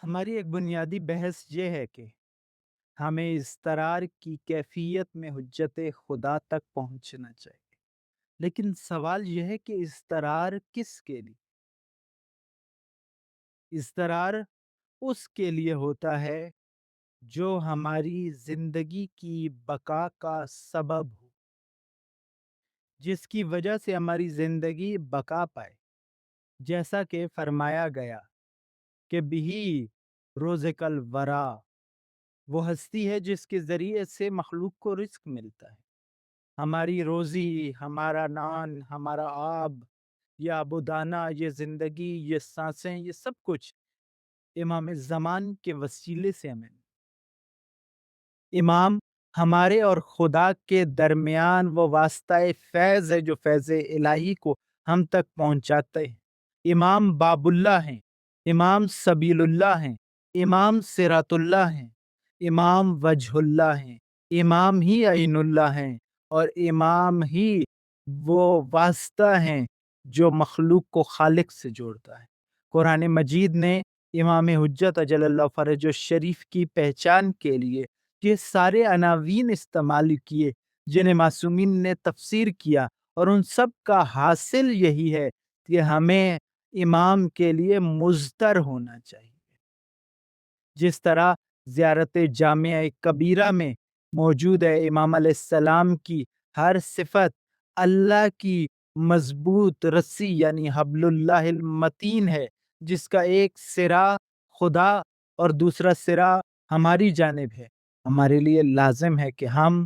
ہماری ایک بنیادی بحث یہ ہے کہ ہمیں اضطرار کی کیفیت میں حجت خدا تک پہنچنا چاہیے، لیکن سوال یہ ہے کہ اضطرار کس کے لیے؟ اضطرار اس کے لیے ہوتا ہے جو ہماری زندگی کی بقا کا سبب ہو، جس کی وجہ سے ہماری زندگی بقا پائے، جیسا کہ فرمایا گیا کہ بھی روزق الورا، وہ ہستی ہے جس کے ذریعے سے مخلوق کو رزق ملتا ہے۔ ہماری روزی، ہمارا نان، ہمارا آب، یہ آب و دانہ، یہ زندگی، یہ سانسیں، یہ سب کچھ امام زمان کے وسیلے سے ہمیں امام ہمارے اور خدا کے درمیان وہ واسطہ فیض ہے جو فیض الہی کو ہم تک پہنچاتے ہیں۔ امام باب اللہ ہیں، امام سبیل اللہ ہیں، امام صراط اللہ ہیں، امام وجہ اللہ ہیں، امام ہی عین اللہ ہیں، اور امام ہی وہ واسطہ ہیں جو مخلوق کو خالق سے جوڑتا ہے۔ قرآن مجید نے امام حجت اجل اللہ فرج الشریف کی پہچان کے لیے یہ سارے عناوین استعمال کیے جنہیں معصومین نے تفسیر کیا، اور ان سب کا حاصل یہی ہے کہ ہمیں امام کے لیے مضطر ہونا چاہیے۔ جس طرح زیارت جامعہ کبیرہ میں موجود ہے امام علیہ السلام کی ہر صفت اللہ کی مضبوط رسی یعنی حبل اللہ المتین ہے، جس کا ایک سرا خدا اور دوسرا سرا ہماری جانب ہے۔ ہمارے لیے لازم ہے کہ ہم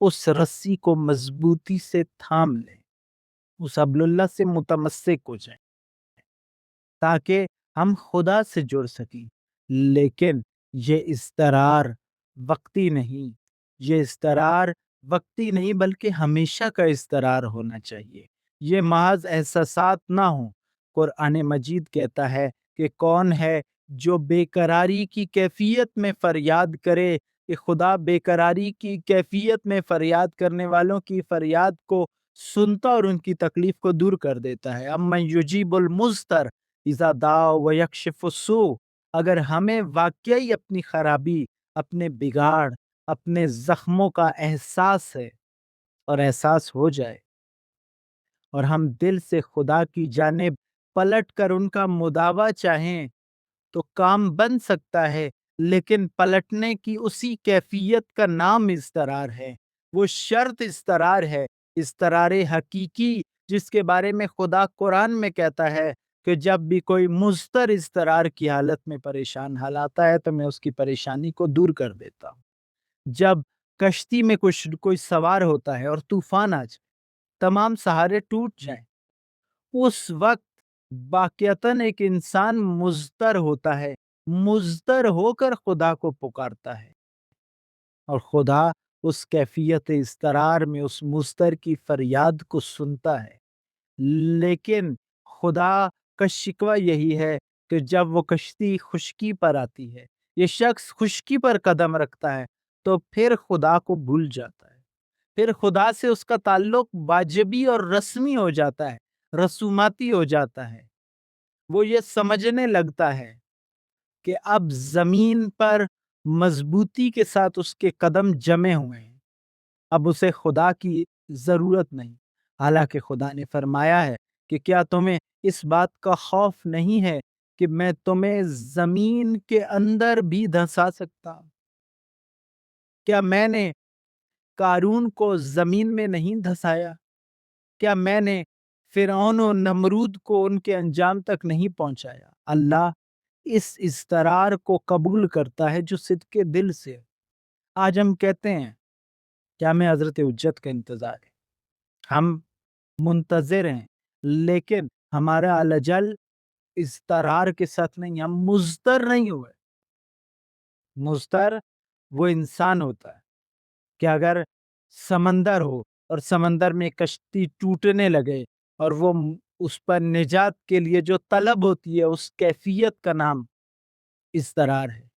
اس رسی کو مضبوطی سے تھام لیں، اس حبل اللہ سے متمسک ہو جائیں تاکہ ہم خدا سے جڑ سکیں۔ لیکن یہ اضطرار وقتی نہیں، یہ اضطرار وقتی نہیں بلکہ ہمیشہ کا اضطرار ہونا چاہیے۔ یہ محض احساسات نہ ہوں۔ قرآن مجید کہتا ہے کہ کون ہے جو بے قراری کی کیفیت میں فریاد کرے، کہ خدا بے قراری کی کیفیت میں فریاد کرنے والوں کی فریاد کو سنتا اور ان کی تکلیف کو دور کر دیتا ہے۔ امن یجیب المضطر اذا دعا ویکشف السوء، اگر ہمیں واقعی اپنی خرابی، اپنے بگاڑ، اپنے زخموں کا احساس ہے اور احساس ہو جائے، اور ہم دل سے خدا کی جانب پلٹ کر ان کا مداوع چاہیں تو کام بن سکتا ہے، لیکن پلٹنے کی اسی کیفیت کا نام اضطرار ہے۔ وہ شرط اضطرار ہے، اضطرار حقیقی، جس کے بارے میں خدا قرآن میں کہتا ہے کہ جب بھی کوئی مضطر اضطرار کی حالت میں پریشان حال آتا ہے تو میں اس کی پریشانی کو دور کر دیتا ہوں۔ جب کشتی میں کوئی سوار ہوتا ہے اور طوفان آ جائے، تمام سہارے ٹوٹ جائیں، اس وقت واقعتاً ایک انسان مضطر ہوتا ہے، مضطر ہو کر خدا کو پکارتا ہے، اور خدا اس کیفیت اضطرار میں اس مضطر کی فریاد کو سنتا ہے۔ لیکن خدا کا شکوہ یہی ہے کہ جب وہ کشتی خشکی پر آتی ہے، یہ شخص خشکی پر قدم رکھتا ہے، تو پھر خدا کو بھول جاتا ہے، پھر خدا سے اس کا تعلق واجبی اور رسمی ہو جاتا ہے، رسوماتی ہو جاتا ہے۔ وہ یہ سمجھنے لگتا ہے کہ اب زمین پر مضبوطی کے ساتھ اس کے قدم جمے ہوئے ہیں، اب اسے خدا کی ضرورت نہیں۔ حالانکہ خدا نے فرمایا ہے کہ کیا تمہیں اس بات کا خوف نہیں ہے کہ میں تمہیں زمین کے اندر بھی دھنسا سکتا ہوں؟ کیا میں نے قارون کو زمین میں نہیں دھسایا؟ کیا میں نے فرعون و نمرود کو ان کے انجام تک نہیں پہنچایا؟ اللہ اس اضطرار کو قبول کرتا ہے جو صدق دل سے ہے۔ آج ہم کہتے ہیں کہ ہمیں حضرت حجت کا انتظار ہے، ہم منتظر ہیں، لیکن ہمارا الجل اضطرار کے ساتھ نہیں، ہم مضطر نہیں ہوئے۔ مضطر وہ انسان ہوتا ہے کہ اگر سمندر ہو اور سمندر میں کشتی ٹوٹنے لگے اور وہ اس پر نجات کے لیے جو طلب ہوتی ہے، اس کیفیت کا نام اضطرار ہے۔